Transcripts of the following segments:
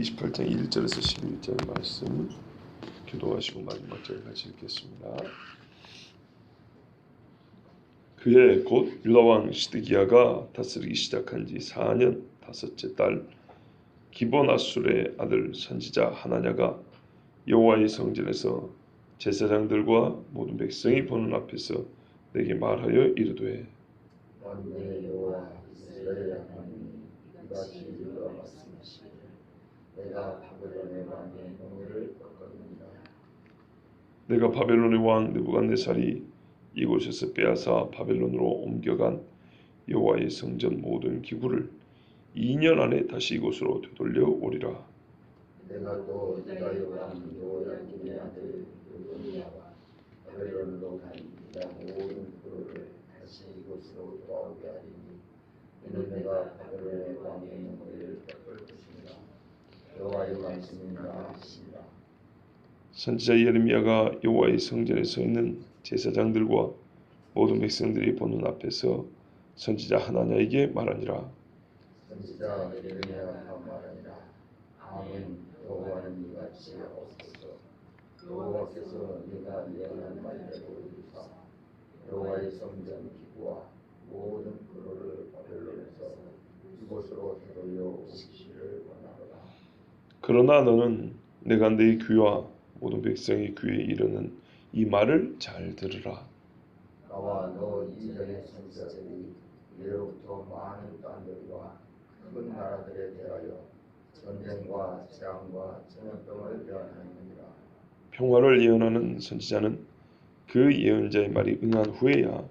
28장 1절에서 11절 말씀 교도하시고 마지막 절 같이 읽겠습니다. 그해 곧 유다왕 시드기야가 다스리기 시작한 지 4년 다섯째 달 기본 아술의 아들 선지자 하나냐가 여호와의 성전에서 제사장들과 모든 백성이 보는 앞에서 내게 말하여 이르되 만군의 여호와 이스라엘 하나님이 이같이 이르노라 말씀하시되 내가 바벨론의 왕의 명예를 꺾었느니라. 내가 바벨론의 왕 느부갓네살이 이곳에서 빼앗아 바벨론으로 옮겨간 여호와의 성전 모든 기구를 2년 안에 다시 이곳으로 되돌려 오리라. 내가 또 유다의 왕 여호야김의 아들 요고니아와 바벨론으로 간 유다 모든 그루를 다시 이곳으로 돌아오게 하리니 이는 내가 바벨론의 왕의 명예를 꺾을 것이니라. 여호와의 말씀이니라 하시니라. 선지자 예레미야가 여호와의 성전에 서 있는 제사장들과 모든 백성들이 보는 앞에서 선지자 하나냐에게 말하니라. 선지자 예레미야가 말하니라. 아멘. 여호와는 이같이 하옵소서. 여호와께서 네가 예언한 말대로 이루사 여호와의 성전 기구와 모든 그루를 바벨론에서 이곳으로 되돌려 오시기를 원하노라. 그러나 너는 내가 네 귀와 모든 백성의 귀에 이르는 이 말을 잘 들으라. 나와 너 이전의 선지자들이 이로부터 많은 땅들과 큰 나라들에 대하여 전쟁과 재앙과 전염병을 예언하느니라. 평화를 예언하는 선지자는 그 예언자의 말이 응한 후에야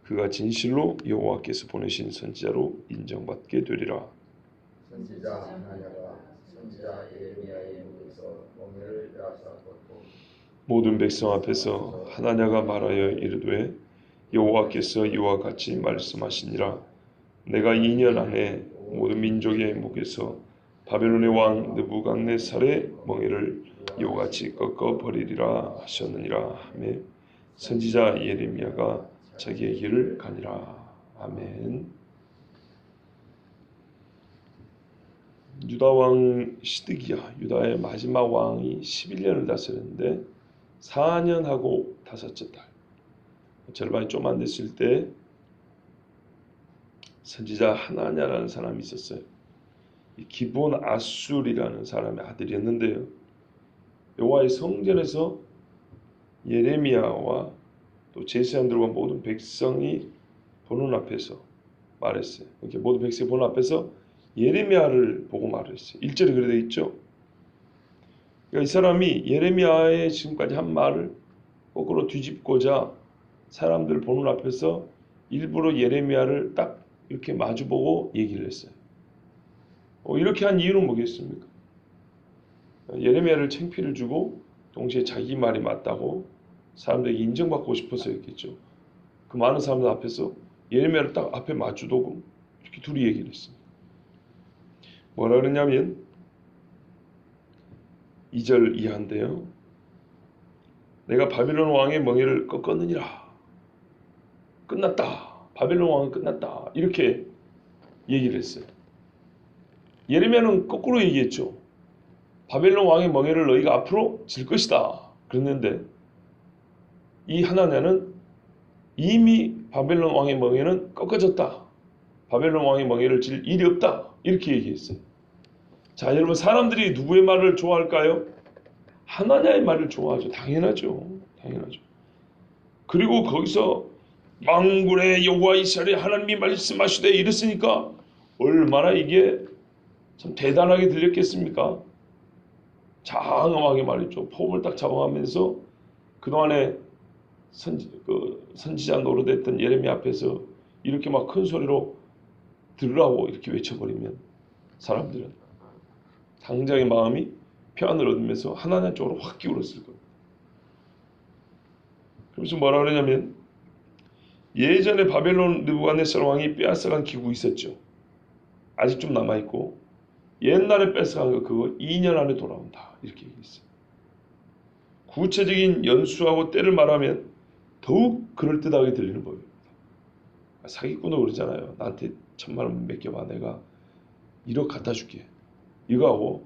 그가 진실로 여호와께서 보내신 선지자로 인정받게 되리라. 선지자 하나냐가 선지자 예레미야의 목에서 멍에를 빼앗아 걷고 모든 백성 앞에서 하나냐가 말하여 이르되 여호와께서 이와 같이 말씀하시니라. 내가 2년 안에 모든 민족의 목에서 바벨론의 왕 느부갓네살의 멍에를 이와같이 꺾어 버리리라 하셨느니라 하매 선지자 예레미야가 자기의 길을 가니라. 아멘. 유다 왕 시드기야, 유다의 마지막 왕이 11년을 다스렸는데 4년하고 다섯째 달, 절반이 좀 안 됐을 때 선지자 하나냐라는 사람이 있었어요. 기본 아술이라는 사람의 아들이었는데요. 여호와의 성전에서 예레미야와 또 제사장들과 모든 백성이 보는 앞에서 말했어요. 이렇게 모든 백성이 보는 앞에서 예레미야를 보고 말했어요. 1절에 그래 되어 있죠. 그러니까 이 사람이 예레미야의 지금까지 한 말을 거꾸로 뒤집고자 사람들 보는 앞에서 일부러 예레미야를 딱 이렇게 마주보고 얘기를 했어요. 이렇게 한 이유는 뭐겠습니까? 예레미야를 창피를 주고 동시에 자기 말이 맞다고 사람들에게 인정받고 싶어서였겠죠. 그 많은 사람들 앞에서 예레미야를 딱 앞에 마주두고 이렇게 둘이 얘기를 했습니다. 뭐라 그러냐면 2절 이하인데요. 내가 바벨론 왕의 멍에를 꺾었느니라. 끝났다. 바벨론 왕은 끝났다. 이렇게 얘기를 했어요. 예레미야는 거꾸로 얘기했죠. 바벨론 왕의 멍에를 너희가 앞으로 질 것이다. 그랬는데 이 하나냐는 이미 바벨론 왕의 멍에는 꺾어졌다. 바벨론 왕의 멍에를 질 일이 없다. 이렇게 얘기했어요. 자, 여러분 사람들이 누구의 말을 좋아할까요? 하나냐의 말을 좋아하죠. 당연하죠. 당연하죠. 그리고 거기서 만군의 여호와 이스라엘 하나님이 말씀하시되 이랬으니까 얼마나 이게 참 대단하게 들렸겠습니까? 장엄하게 말했죠. 폼을 딱 잡아가면서 그동안에 선지자 노릇했던 예레미야 앞에서 이렇게 막 큰 소리로 들으라고 이렇게 외쳐버리면 사람들은 당장의 마음이 평안을 얻으면서 하나님 쪽으로 확 기울었을 거예요. 그래서 뭐라 그러냐면 예전에 바벨론 느부갓네살 왕이 빼앗아간 기구 있었죠. 아직 좀 남아있고 옛날에 뺏어간 거 그거 2년 안에 돌아온다. 이렇게 얘기했어요. 구체적인 연수하고 때를 말하면 더욱 그럴듯하게 들리는 법입니다. 사기꾼도 그러잖아요. 나한테 1,000만 원 맡겨봐. 내가 1억 갖다 줄게. 이거하고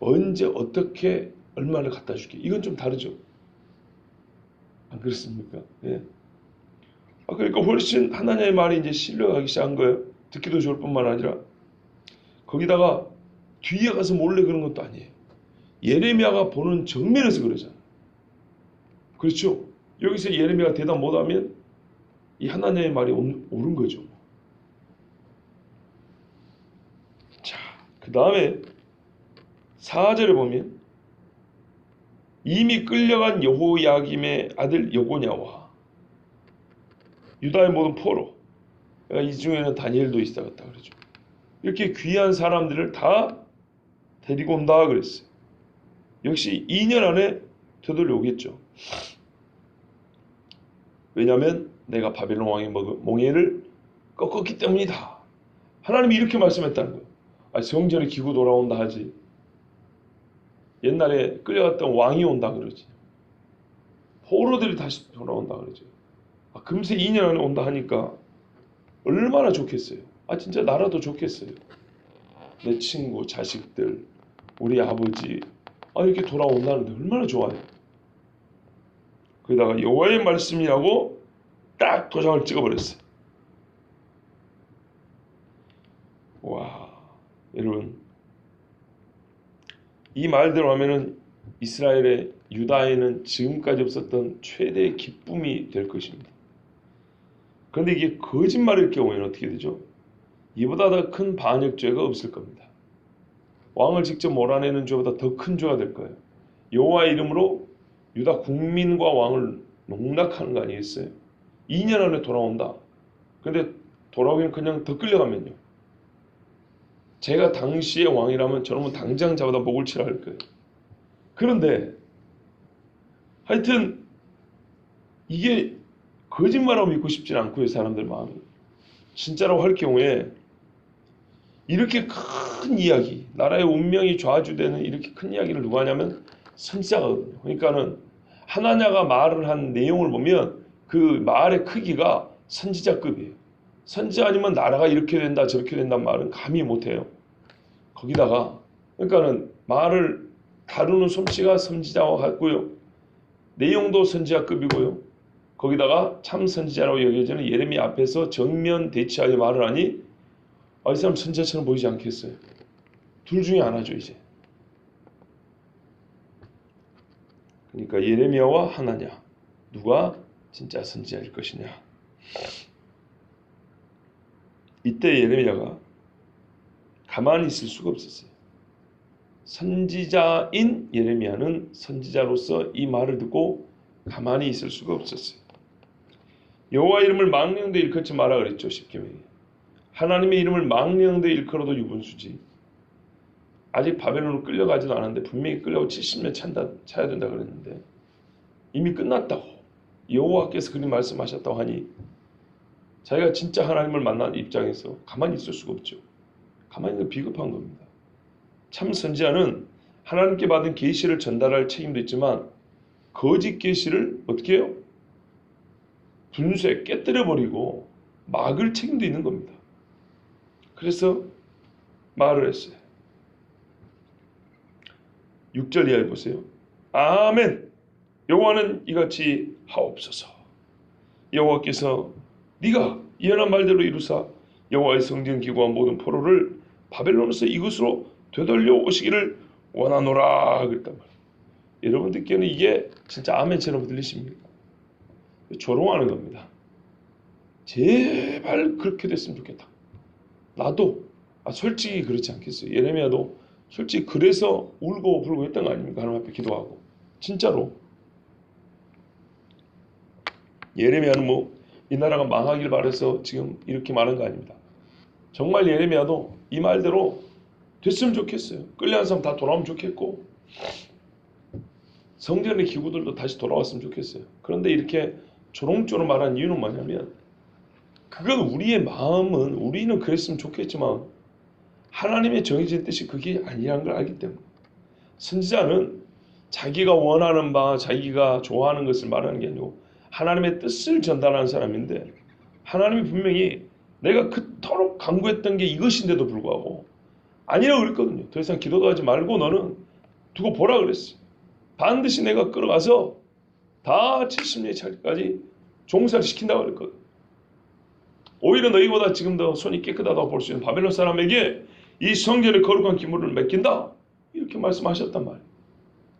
언제 어떻게 얼마를 갖다 줄게. 이건 좀 다르죠. 안 그렇습니까? 예. 그러니까 훨씬 하나님의 말이 이제 신뢰하기 시작한 거예요. 듣기도 좋을 뿐만 아니라 거기다가 뒤에 가서 몰래 그런 것도 아니에요. 예레미야가 보는 정면에서 그러잖아요. 그렇죠? 여기서 예레미야가 대답 못하면 이 하나님의 말이 옳은 거죠. 자, 그 다음에 4절에 보면 이미 끌려간 여호야김의 아들 여고냐와 유다의 모든 포로, 이 중에는 다니엘도 있었다 그러죠. 이렇게 귀한 사람들을 다 데리고 온다 그랬어요. 역시 2년 안에 되돌려 오겠죠. 왜냐하면 내가 바벨론 왕의 몽해를 꺾었기 때문이다. 하나님이 이렇게 말씀했다는 거예요. 성전에 기구 돌아온다 하지. 옛날에 끌려갔던 왕이 온다 그러지. 포로들이 다시 돌아온다 그러죠. 금세 2년 안에 온다 하니까 얼마나 좋겠어요. 진짜 나라도 좋겠어요. 내 친구, 자식들, 우리 아버지 이렇게 돌아온다는데 얼마나 좋아요. 거기다가 여호와의 말씀이라고 딱 도장을 찍어버렸어요. 와, 여러분, 이 말대로 하면은 이스라엘의 유다에는 지금까지 없었던 최대의 기쁨이 될 것입니다. 그런데 이게 거짓말일 경우에는 어떻게 되죠? 이보다 더 큰 반역죄가 없을 겁니다. 왕을 직접 몰아내는 죄보다 더 큰 죄가 될 거예요. 여호와의 이름으로 유다 국민과 왕을 농락하는 거 아니겠어요? 2년 안에 돌아온다. 근데 돌아오긴 그냥 더 끌려가면요. 제가 당시의 왕이라면 저놈은 당장 잡아다 목을 치라 할 거예요. 그런데 하여튼 이게 거짓말하고 믿고 싶지 않고요. 사람들 마음이. 진짜라고 할 경우에 이렇게 큰 이야기, 나라의 운명이 좌우되는 이렇게 큰 이야기를 누가 하냐면 선지자거든요. 그러니까는 하나냐가 말을 한 내용을 보면 그 말의 크기가 선지자급이에요. 선지자 아니면 나라가 이렇게 된다 저렇게 된다는 말은 감히 못해요. 거기다가 그러니까는 말을 다루는 솜씨가 선지자와 같고요. 내용도 선지자급이고요. 거기다가 참 선지자라고 여겨지는 예레미야 앞에서 정면 대치하여 말을 하니 이 사람 선지자처럼 보이지 않겠어요? 둘 중에 하나죠 이제. 그러니까 예레미야와 하나냐 누가 진짜 선지자일 것이냐. 이때 예레미야가 가만히 있을 수가 없었어요. 선지자인 예레미야는 선지자로서 이 말을 듣고 가만히 있을 수가 없었어요. 여호와 이름을 망령되이 일컫지 마라 그랬죠. 십계명에. 하나님의 이름을 망령되이 일컬어도 유분수지. 아직 바벨론으로 끌려가지도 않았는데 분명히 끌려고 70년 차야 된다 그랬는데 이미 끝났다고 여호와께서 그리 말씀하셨다고 하니 자기가 진짜 하나님을 만난 입장에서 가만히 있을 수가 없죠. 가만히 있는 건 비겁한 겁니다. 참 선지자는 하나님께 받은 계시를 전달할 책임도 있지만 거짓 계시를 어떻게 해요? 분쇄 깨뜨려버리고 막을 책임도 있는 겁니다. 그래서 말을 했어요. 6절 이하에 보세요. 아멘. 여호와는 이같이 하옵소서. 여호와께서 네가 예언한 말대로 이루사 여호와의 성전 기구와 모든 포로를 바벨론에서 이곳으로 되돌려 오시기를 원하노라 그랬단 말이에요. 여러분 듣기에는 이게 진짜 아멘처럼 들리십니까? 조롱하는 겁니다. 제발 그렇게 됐으면 좋겠다. 나도 솔직히 그렇지 않겠어요. 예레미야도 솔직히 그래서 울고 불고 했던 거 아닙니까? 하나님 앞에 기도하고. 진짜로. 예레미야는 이 나라가 망하길 바라서 지금 이렇게 말한 거 아닙니다. 정말 예레미야도 이 말대로 됐으면 좋겠어요. 끌려간 사람 다 돌아오면 좋겠고 성전의 기구들도 다시 돌아왔으면 좋겠어요. 그런데 이렇게 조롱조롱 말한 이유는 뭐냐면 그건 우리의 마음은 우리는 그랬으면 좋겠지만 하나님의 정해진 뜻이 그게 아니라는 걸 알기 때문에 선지자는 자기가 원하는 바 자기가 좋아하는 것을 말하는 게 아니고 하나님의 뜻을 전달하는 사람인데 하나님이 분명히 내가 그토록 간구했던 게 이것인데도 불구하고 아니라고 그랬거든요. 더 이상 기도도 하지 말고 너는 두고 보라 그랬어. 반드시 내가 끌어가서 다 70년이 차기까지 종살이 시킨다고 그랬거든. 오히려 너희보다 지금 더 손이 깨끗하다고 볼 수 있는 바벨론 사람에게 이 성전의 거룩한 기물을 맡긴다. 이렇게 말씀하셨단 말이에요.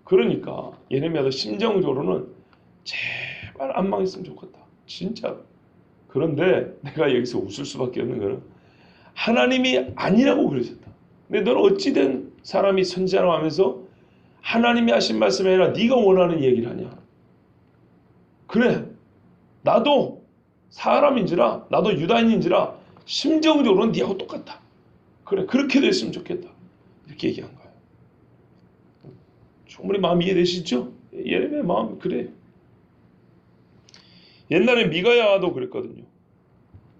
그러니까 예레미야도 심정적으로는 제발 안 망했으면 좋겠다. 진짜. 그런데 내가 여기서 웃을 수밖에 없는 거는 하나님이 아니라고 그러셨다. 근데 너는 어찌된 사람이 선지자라고 하면서 하나님이 하신 말씀이 아니라 네가 원하는 얘기를 하냐. 그래. 나도 사람인지라 나도 유다인인지라 심정적으로는 네하고 똑같다. 그래. 그렇게 됐으면 좋겠다. 이렇게 얘기한 거예요. 충분히 마음 이해되시죠? 예레미야 마음 그래. 옛날에 미가야도 그랬거든요.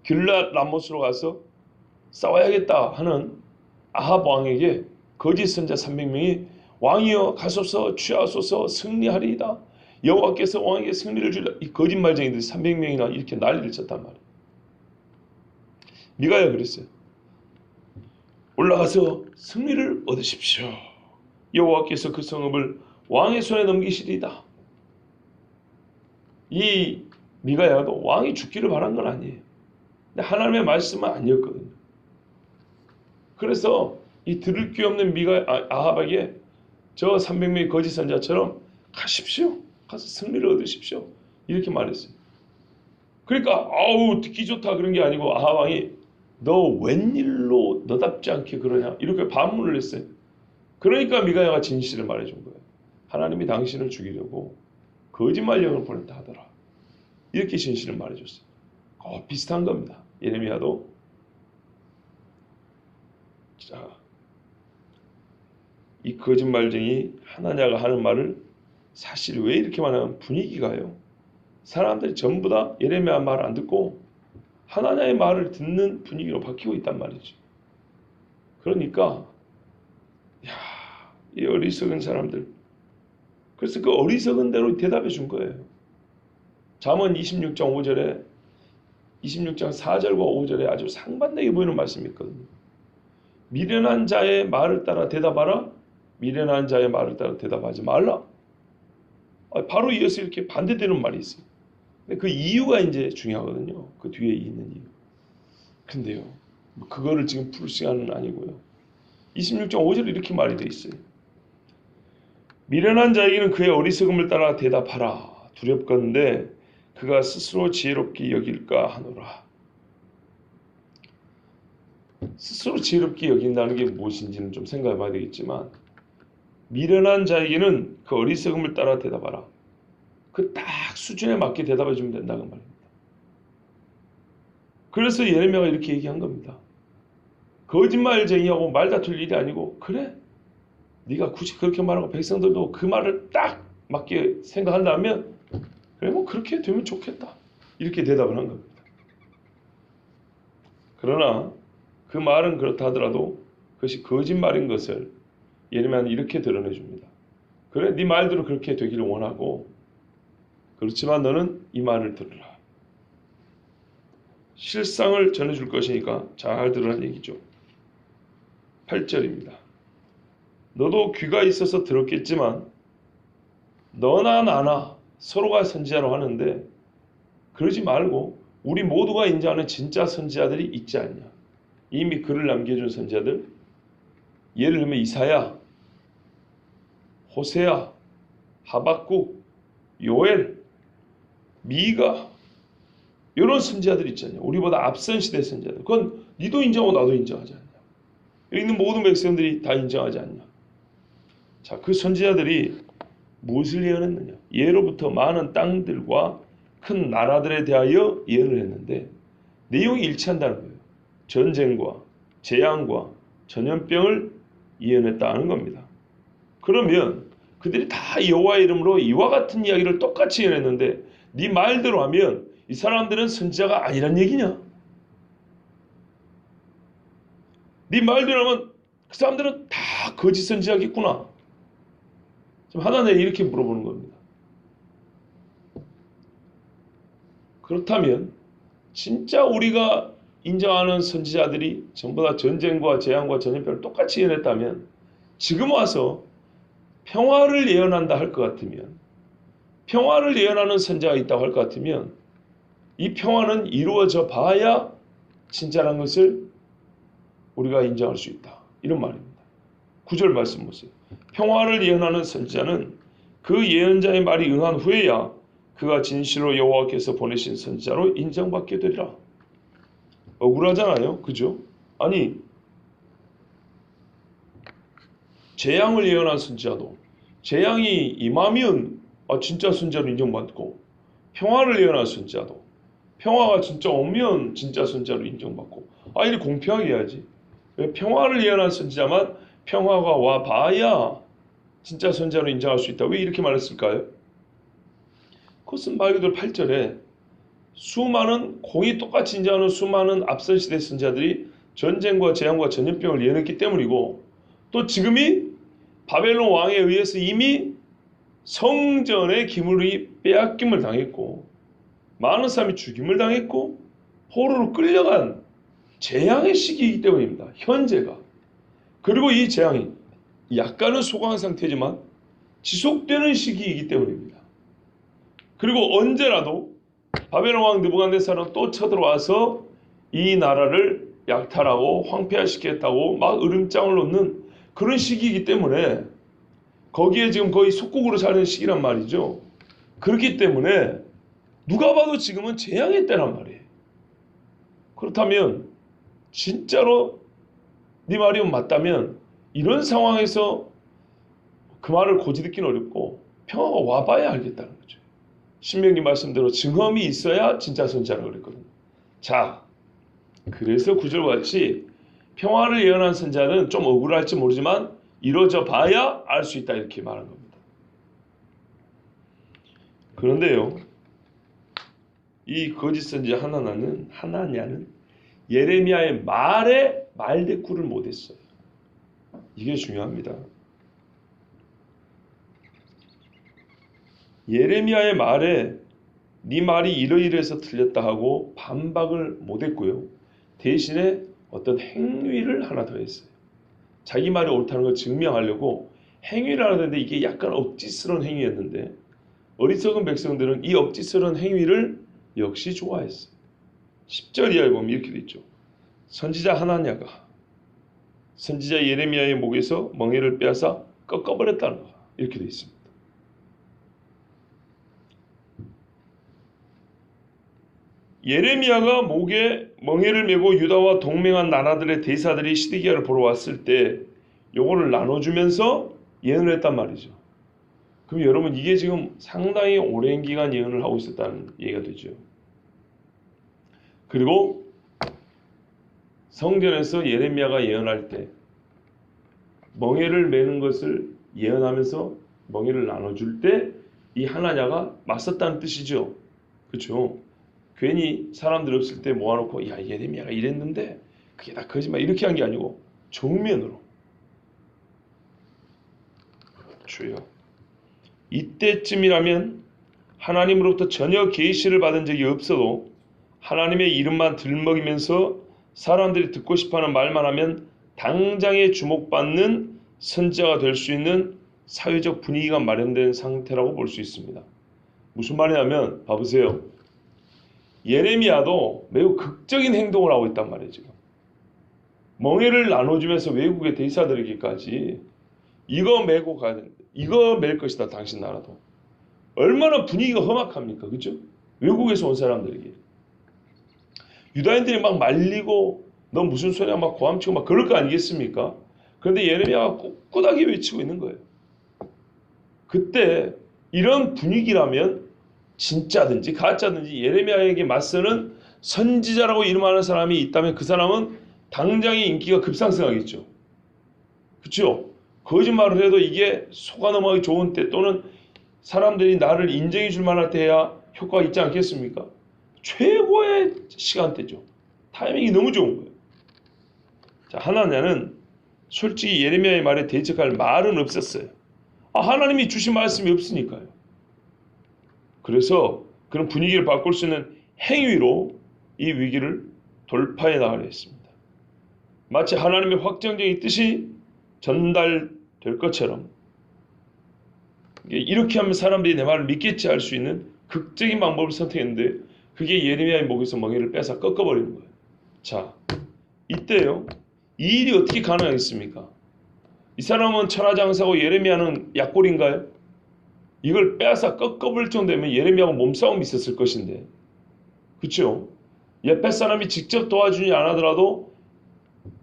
길랏 라모스로 가서 싸워야겠다 하는 아합 왕에게 거짓 선자 300명이 왕이여 가소서 취하소서 승리하리이다. 여호와께서 왕에게 승리를 주리라. 이 거짓말쟁이들이 300명이나 이렇게 난리를 쳤단 말이에요. 미가야 그랬어요. 올라가서 승리를 얻으십시오. 여호와께서 그 성읍을 왕의 손에 넘기시리이다. 이 미가야도 왕이 죽기를 바란 건 아니에요. 근데 하나님의 말씀은 아니었거든요. 그래서 이 들을 귀 없는 아합에게 저 300명의 거짓 선자처럼 가십시오. 가서 승리를 얻으십시오. 이렇게 말했어요. 그러니까 아우 듣기 좋다 그런 게 아니고 아합 왕이 너 웬일로 너답지 않게 그러냐 이렇게 반문을 했어요. 그러니까 미가야가 진실을 말해준 거예요. 하나님이 당신을 죽이려고 거짓말 영을 보냈다 하더라. 이렇게 진실을 말해줬어요. 비슷한 겁니다. 예레미야도 자, 이 거짓말쟁이 하나냐가 하는 말을 사실 왜 이렇게 말하면 분위기가요. 사람들이 전부 다 예레미야 말 안 듣고 하나냐의 말을 듣는 분위기로 바뀌고 있단 말이죠. 그러니까 이 어리석은 사람들. 그래서 그 어리석은 대로 대답해 준 거예요. 잠언 26장 5절에 26장 4절과 5절에 아주 상반되게 보이는 말씀이 있거든요. 미련한 자의 말을 따라 대답하라. 미련한 자의 말을 따라 대답하지 말라. 바로 이어서 이렇게 반대되는 말이 있어요. 근데 그 이유가 이제 중요하거든요. 그 뒤에 있는 이유. 근데요. 그거를 지금 풀 시간은 아니고요. 26장 5절에 이렇게 말이 돼 있어요. 미련한 자에게는 그의 어리석음을 따라 대답하라. 두렵건대 그가 스스로 지혜롭게 여길까 하노라. 스스로 지혜롭게 여긴다는 게 무엇인지는 좀 생각해 봐야 되겠지만 미련한 자에게는 그 어리석음을 따라 대답하라. 그 딱 수준에 맞게 대답해 주면 된다는 말입니다. 그래서 예레미야가 이렇게 얘기한 겁니다. 거짓말쟁이하고 말다툴 일이 아니고 그래 네가 굳이 그렇게 말하고 백성들도 그 말을 딱 맞게 생각한다면 그래 뭐 그렇게 되면 좋겠다. 이렇게 대답을 한 겁니다. 그러나 그 말은 그렇다 하더라도 그것이 거짓말인 것을 예레미야는 이렇게 드러내 줍니다. 그래 네 말대로 그렇게 되기를 원하고 그렇지만 너는 이 말을 들으라. 실상을 전해줄 것이니까 잘 들으라는 얘기죠. 8절입니다. 너도 귀가 있어서 들었겠지만 너나 나나 서로가 선지자로 하는데 그러지 말고 우리 모두가 인정하는 진짜 선지자들이 있지 않냐. 이미 글을 남겨준 선지자들 예를 들면 이사야, 호세야, 하박국, 요엘, 미가 이런 선지자들이 있잖아요. 우리보다 앞선 시대 선지자들. 그건 니도 인정하고 나도 인정하지 않냐. 여기 있는 모든 백성들이 다 인정하지 않냐. 자, 그 선지자들이 무엇을 예언했느냐. 예로부터 많은 땅들과 큰 나라들에 대하여 예언을 했는데 내용이 일치한다는 거예요. 전쟁과 재앙과 전염병을 예언했다는 겁니다. 그러면 그들이 다 여호와의 이름으로 이와 같은 이야기를 똑같이 예언했는데 네 말대로 하면 이 사람들은 선지자가 아니란 얘기냐? 네 말대로 하면 그 사람들은 다 거짓 선지자겠구나. 지금 하나님이 이렇게 물어보는 겁니다. 그렇다면 진짜 우리가 인정하는 선지자들이 전부 다 전쟁과 재앙과 전염병을 똑같이 예언했다면 지금 와서 평화를 예언한다 할 것 같으면, 평화를 예언하는 선지자가 있다고 할 것 같으면 이 평화는 이루어져 봐야 진짜란 것을 우리가 인정할 수 있다. 이런 말입니다. 9절 말씀 보세요. 평화를 예언하는 선지자는 그 예언자의 말이 응한 후에야 그가 진실로 여호와께서 보내신 선지자로 인정받게 되리라. 억울하잖아요. 그죠? 아니, 재앙을 예언한 선지자도 재앙이 임하면 진짜 선지자로 인정받고, 평화를 예언한 선지자도 평화가 진짜 오면 진짜 선지자로 인정받고, 이렇게 공평하게 해야지. 왜 평화를 예언한 선지자만 평화가 와 봐야 진짜 선지자로 인정할 수 있다. 왜 이렇게 말했을까요? 그것은 말 그대로 8절에 수많은 공이 똑같이 인정하는 수많은 앞선 시대 선지자들이 전쟁과 재앙과 전염병을 예언했기 때문이고, 또 지금이 바벨론 왕에 의해서 이미 성전의 기물이 빼앗김을 당했고 많은 사람이 죽임을 당했고 포로로 끌려간 재앙의 시기이기 때문입니다. 현재가. 그리고 이 재앙이 약간은 소강 상태지만 지속되는 시기이기 때문입니다. 그리고 언제라도 바벨론 왕 느부갓네살은 또 쳐들어와서 이 나라를 약탈하고 황폐화시키겠다고 막 으름장을 놓는 그런 시기이기 때문에, 거기에 지금 거의 속국으로 사는 시기란 말이죠. 그렇기 때문에 누가 봐도 지금은 재앙의 때란 말이에요. 그렇다면 진짜로 네 말이 맞다면 이런 상황에서 그 말을 고지 듣기는 어렵고 평화가 와봐야 알겠다는 거죠. 신명기 말씀대로 증험이 있어야 진짜 선지자라고 그랬거든요. 자, 그래서 9절과 같이 평화를 예언한 선지자는 좀 억울할지 모르지만 이루어져 봐야 알 수 있다, 이렇게 말한 겁니다. 그런데요, 이 거짓 선지자 하나냐는 예레미야의 말에 말대꾸를 못했어요. 이게 중요합니다. 예레미야의 말에 네 말이 이러이러해서 틀렸다 하고 반박을 못했고요. 대신에 어떤 행위를 하나 더 했어요. 자기 말이 옳다는 걸 증명하려고 행위를 하는데 이게 약간 억지스러운 행위였는데 어리석은 백성들은 이 억지스러운 행위를 역시 좋아했어요. 10절 이하에 보면 이렇게 돼 있죠. 선지자 하나냐가 선지자 예레미야의 목에서 멍에를 빼앗아 꺾어버렸다는 거, 이렇게 돼 있습니다. 예레미야가 목에 멍에를 메고 유다와 동맹한 나라들의 대사들이 시드기야를 보러 왔을 때 요거를 나눠주면서 예언을 했단 말이죠. 그럼 여러분, 이게 지금 상당히 오랜 기간 예언을 하고 있었다는 얘기가 되죠. 그리고 성전에서 예레미야가 예언할 때 멍에를 메는 것을 예언하면서 멍에를 나눠줄 때 이 하나냐가 맞섰다는 뜻이죠. 그렇죠? 괜히 사람들 없을 때 모아놓고 야, 예레미야가 이랬는데 그게 다 거짓말, 이렇게 한 게 아니고 정면으로. 주여, 이때쯤이라면 하나님으로부터 전혀 계시를 받은 적이 없어도 하나님의 이름만 들먹이면서 사람들이 듣고 싶어하는 말만 하면 당장에 주목받는 선지자가 될 수 있는 사회적 분위기가 마련된 상태라고 볼 수 있습니다. 무슨 말이냐면 봐보세요. 예레미야도 매우 극적인 행동을 하고 있단 말이에요. 지금 멍에를 나눠주면서 외국의 대사들에게까지 이거 메고 가야 된다, 이거 맬 것이다, 당신 나라도. 얼마나 분위기가 험악합니까? 그렇죠? 외국에서 온 사람들에게 유다인들이 막 말리고 너 무슨 소리야 막 고함치고 막 그럴 거 아니겠습니까? 그런데 예레미야가 꿋꿋하게 외치고 있는 거예요. 그때 이런 분위기라면 진짜든지 가짜든지 예레미야에게 맞서는 선지자라고 이름하는 사람이 있다면 그 사람은 당장의 인기가 급상승하겠죠. 그렇죠? 거짓말을 해도 이게 속아 넘어가기 좋은 때, 또는 사람들이 나를 인정해 줄 만할 때야 효과가 있지 않겠습니까? 최고의 시간대죠. 타이밍이 너무 좋은 거예요. 자, 하나냐는 솔직히 예레미야의 말에 대적할 말은 없었어요. 하나님이 주신 말씀이 없으니까요. 그래서 그런 분위기를 바꿀 수 있는 행위로 이 위기를 돌파해 나가려 했습니다. 마치 하나님의 확정적인 뜻이 전달될 것처럼 이렇게 하면 사람들이 내 말을 믿겠지 할 수 있는 극적인 방법을 선택했는데 그게 예레미야의 목에서 멍에를 빼서 꺾어버리는 거예요. 자, 이때요. 이 일이 어떻게 가능하겠습니까? 이 사람은 천하장사고 예레미야는 약골인가요? 이걸 빼앗아 꺾어버릴 정도면 예레미야하고 몸싸움이 있었을 것인데, 그렇죠? 옆에 사람이 직접 도와주지 않아더라도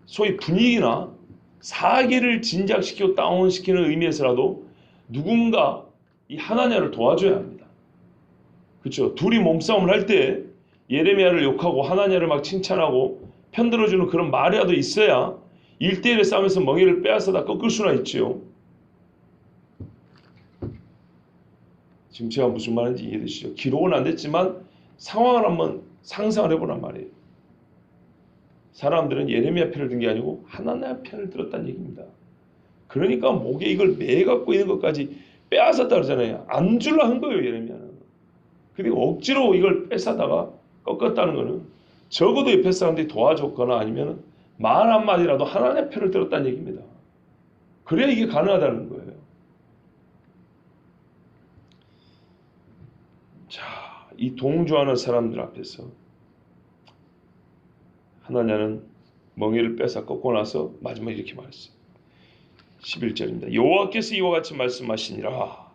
소위 분위기나 사기를 진작시키고 다운시키는 의미에서라도 누군가 이 하나냐를 도와줘야 합니다. 그렇죠? 둘이 몸싸움을 할 때 예레미야를 욕하고 하나냐를 막 칭찬하고 편들어주는 그런 말이라도 있어야 1대1의 싸움에서 멍에를 빼앗아다 꺾을 수나 있지요. 지금 제가 무슨 말인지 이해되시죠? 기록은 안 됐지만 상황을 한번 상상을 해보란 말이에요. 사람들은 예레미야 편을 든 게 아니고 하나냐 편을 들었다는 얘기입니다. 그러니까 목에 이걸 매갖고 있는 것까지 빼앗았다 그러잖아요. 안 줄라 한 거예요, 예레미야는. 그리고 억지로 이걸 뺏어다가 꺾었다는 거는 적어도 옆에 사람들이 도와줬거나 아니면 말 한마디라도 하나님의 편을 들었다는 얘기입니다. 그래야 이게 가능하다는 거예요. 자, 이 동조하는 사람들 앞에서 하나냐는 멍에를 뺏어 꺾고 나서 마지막에 이렇게 말했어요. 11절입니다. 여호와께서 이와 같이 말씀하시니라.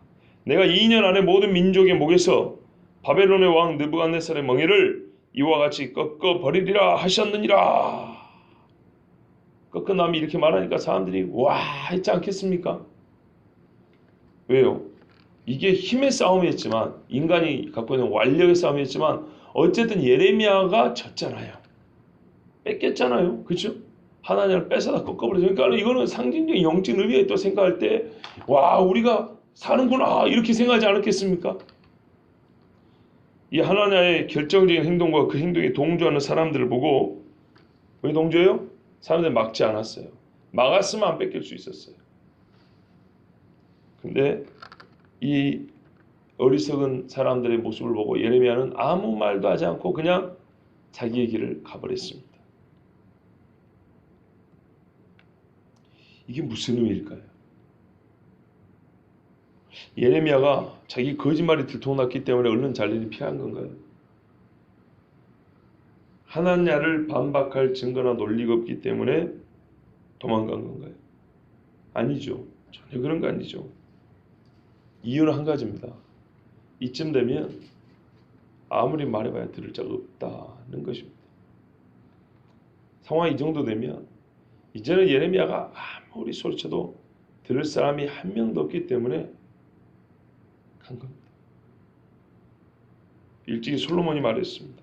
내가 2년 안에 모든 민족의 목에서 바벨론의 왕 느부갓네살의 멍에를 이와 같이 꺾어버리리라 하셨느니라. 꺾어남이 이렇게 말하니까 사람들이 와 했지 않겠습니까? 왜요? 이게 힘의 싸움이었지만 인간이 갖고 있는 완력의 싸움이었지만 어쨌든 예레미야가 졌잖아요. 뺏겼잖아요. 그렇죠? 하나님을 뺏어다 꺾어버리죠. 그러니까 이거는 상징적인 영적인 의미가 있다고 생각할 때 와 우리가 사는구나 이렇게 생각하지 않았겠습니까? 이 하나님의 결정적인 행동과 그 행동에 동조하는 사람들을 보고 왜 동조해요? 사람들이 막지 않았어요. 막았으면 안 뺏길 수 있었어요. 근데 이 어리석은 사람들의 모습을 보고 예레미야는 아무 말도 하지 않고 그냥 자기의 길을 가버렸습니다. 이게 무슨 의미일까요? 예레미야가 자기 거짓말이 들통났기 때문에 얼른 자리를 피한 건가요? 하나냐를 반박할 증거나 논리가 없기 때문에 도망간 건가요? 아니죠. 전혀 그런 거 아니죠. 이유는 한 가지입니다. 이쯤 되면 아무리 말해봐야 들을 자가 없다는 것입니다. 상황이 이 정도 되면 이제는 예레미야가 아무리 소리쳐도 들을 사람이 한 명도 없기 때문에 간 겁니다. 일찍이 솔로몬이 말했습니다.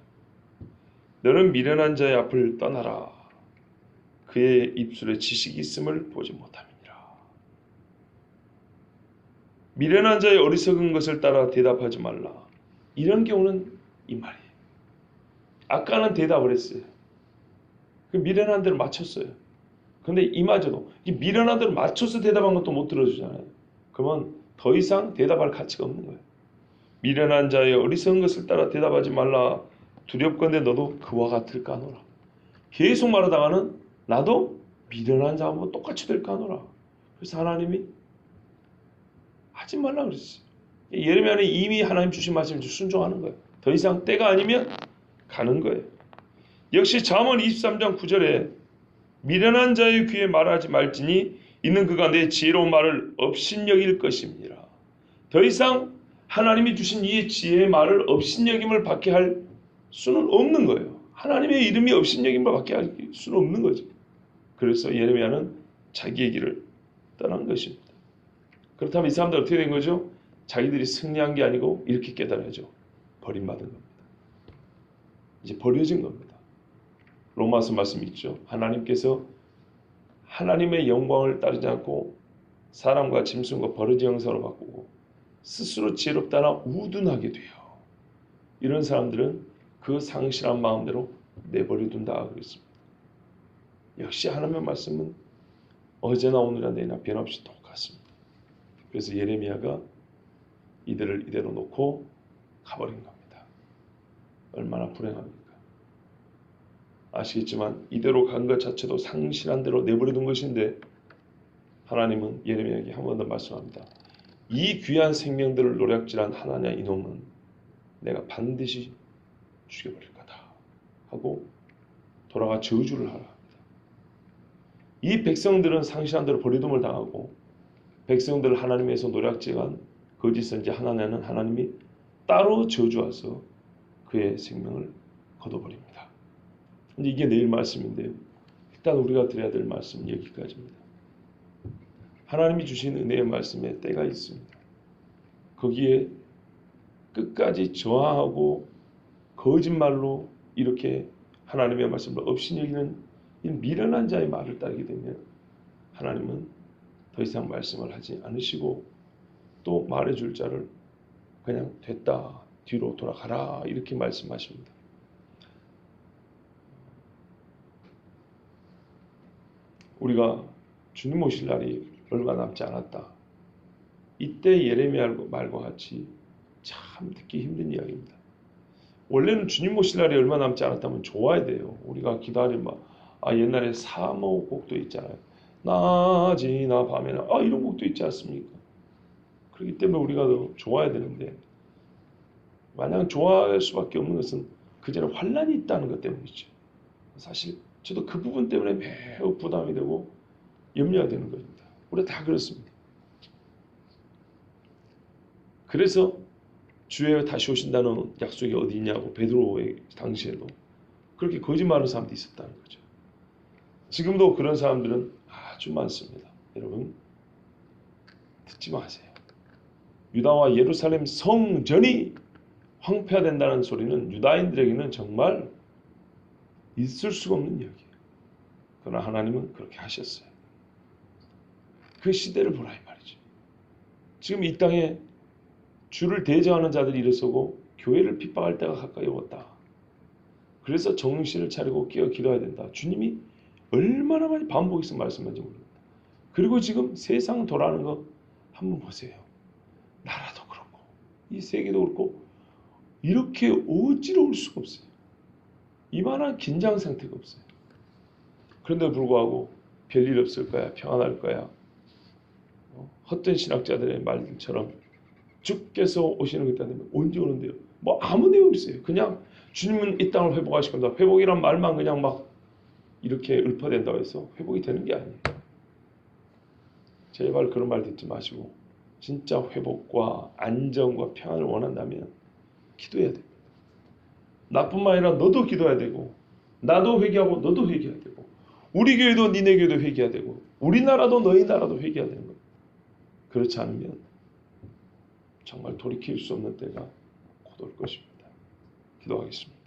너는 미련한 자의 앞을 떠나라. 그의 입술에 지식이 있음을 보지 못함이니라. 미련한 자의 어리석은 것을 따라 대답하지 말라. 이런 경우는 이 말이에요. 아까는 대답을 했어요. 그 미련한 대로 맞췄어요. 근데 이마저도 이 미련한 대로 맞춰서 대답한 것도 못 들어주잖아요. 그러면 더 이상 대답할 가치가 없는 거예요. 미련한 자의 어리석은 것을 따라 대답하지 말라. 두렵건대 너도 그와 같을까 하노라. 계속 말하다가는 나도 미련한 자하고 똑같이 될까 하노라. 그래서 하나님이 하지 말라 그랬어요. 예레미야는 이미 하나님 주신 말씀에 순종하는 거예요. 더 이상 때가 아니면 가는 거예요. 역시 잠언 23장 9절에 미련한 자의 귀에 말하지 말지니 이는 그가 내 지혜로운 말을 업신여길 것입니다. 더 이상 하나님이 주신 이 지혜의 말을 업신여김을 받게 할 수는 없는 거예요. 하나님의 이름이 업신여김을 받게 할 수는 없는 거죠. 그래서 예레미야는 자기의 길을 떠난 것입니다. 그렇다면 이 사람들 어떻게 된 거죠? 자기들이 승리한 게 아니고 이렇게 깨달아야죠. 버림받은 겁니다. 이제 버려진 겁니다. 로마서 말씀이 있죠. 하나님께서 하나님의 영광을 따르지 않고 사람과 짐승과 버러지 형상으로 바꾸고 스스로 지혜롭다나 우둔하게 돼요. 이런 사람들은 그 상실한 마음대로 내버려둔다 그랬습니다. 역시 하나님의 말씀은 어제나 오늘이나 내일이나 변함없이 똑같습니다. 그래서 예레미야가 이들을 이대로 놓고 가버린 겁니다. 얼마나 불행합니까? 아시겠지만 이대로 간 것 자체도 상실한 대로 내버려둔 것인데 하나님은 예레미야에게 한 번 더 말씀합니다. 이 귀한 생명들을 노략질한 하나냐 이놈은 내가 반드시 죽여버릴 거다 하고 돌아가 저주를 하라 합니다. 이 백성들은 상실한 대로 버리둠을 당하고 백성들을 하나님에서 노략질한 거짓 선지 하나냐는 하나님이 따로 저주하서 그의 생명을 거둬버립니다. 이제 이게 내일 말씀인데요. 일단 우리가 드려야 될 말씀은 여기까지입니다. 하나님이 주신 은혜의 말씀에 때가 있습니다. 거기에 끝까지 저항하고 거짓말로 이렇게 하나님의 말씀을 업신여기는 이 미련한 자의 말을 따르게 되면 하나님은 더 이상 말씀을 하지 않으시고 또 말해줄 자를 그냥 됐다 뒤로 돌아가라 이렇게 말씀하십니다. 우리가 주님 오실 날이 얼마 남지 않았다. 이때 예레미야 말과 같이 참 듣기 힘든 이야기입니다. 원래는 주님 오실 날이 얼마 남지 않았다면 좋아야 돼요. 우리가 기다리면 옛날에 사모곡도 있잖아요. 낮이나 밤에나 이런 곡도 있지 않습니까? 그렇기 때문에 우리가 더 좋아야 되는데 마냥 좋아할 수밖에 없는 것은 그 전에 환난이 있다는 것 때문이죠. 사실 저도 그 부분 때문에 매우 부담이 되고 염려가 되는 것입니다. 우리 다 그렇습니다. 그래서 주의 다시 오신다는 약속이 어디 있냐고 베드로의 당시에도 그렇게 거짓말하는 사람도 있었다는 거죠. 지금도 그런 사람들은 아주 많습니다. 여러분 듣지 마세요. 유다와 예루살렘 성전이 황폐화된다는 소리는 유다인들에게는 정말 있을 수가 없는 이야기예요. 그러나 하나님은 그렇게 하셨어요. 그 시대를 보라 이 말이죠. 지금 이 땅에 주를 대적하는 자들이 일어서고 교회를 핍박할 때가 가까이 왔다. 그래서 정신을 차리고 깨어 기도해야 된다. 주님이 얼마나 많이 반복해서 말씀하는지 모릅니다. 그리고 지금 세상 돌아가는 거 한번 보세요. 나라도 그렇고 이 세계도 그렇고 이렇게 어지러울 수가 없어요. 이만한 긴장 상태가 없어요. 그런데 불구하고 별일 없을 거야. 평안할 거야. 헛된 신학자들의 말들처럼 주께서 오시는 그때 되면 언제 오는데요? 아무 내용 없어요. 그냥 주님은 이 땅을 회복하실 겁니다. 회복이란 말만 그냥 막 이렇게 읊어댄다고 해서 회복이 되는 게 아니에요. 제발 그런 말 듣지 마시고 진짜 회복과 안정과 평안을 원한다면 기도해야 됩니다. 나뿐만 아니라 너도 기도해야 되고 나도 회개하고 너도 회개해야 되고 우리 교회도 니네 교회도 회개해야 되고 우리나라도 너희 나라도 회개해야 되는 거예요. 그렇지 않으면 정말 돌이킬 수 없는 때가 곧 올 것입니다. 기도하겠습니다.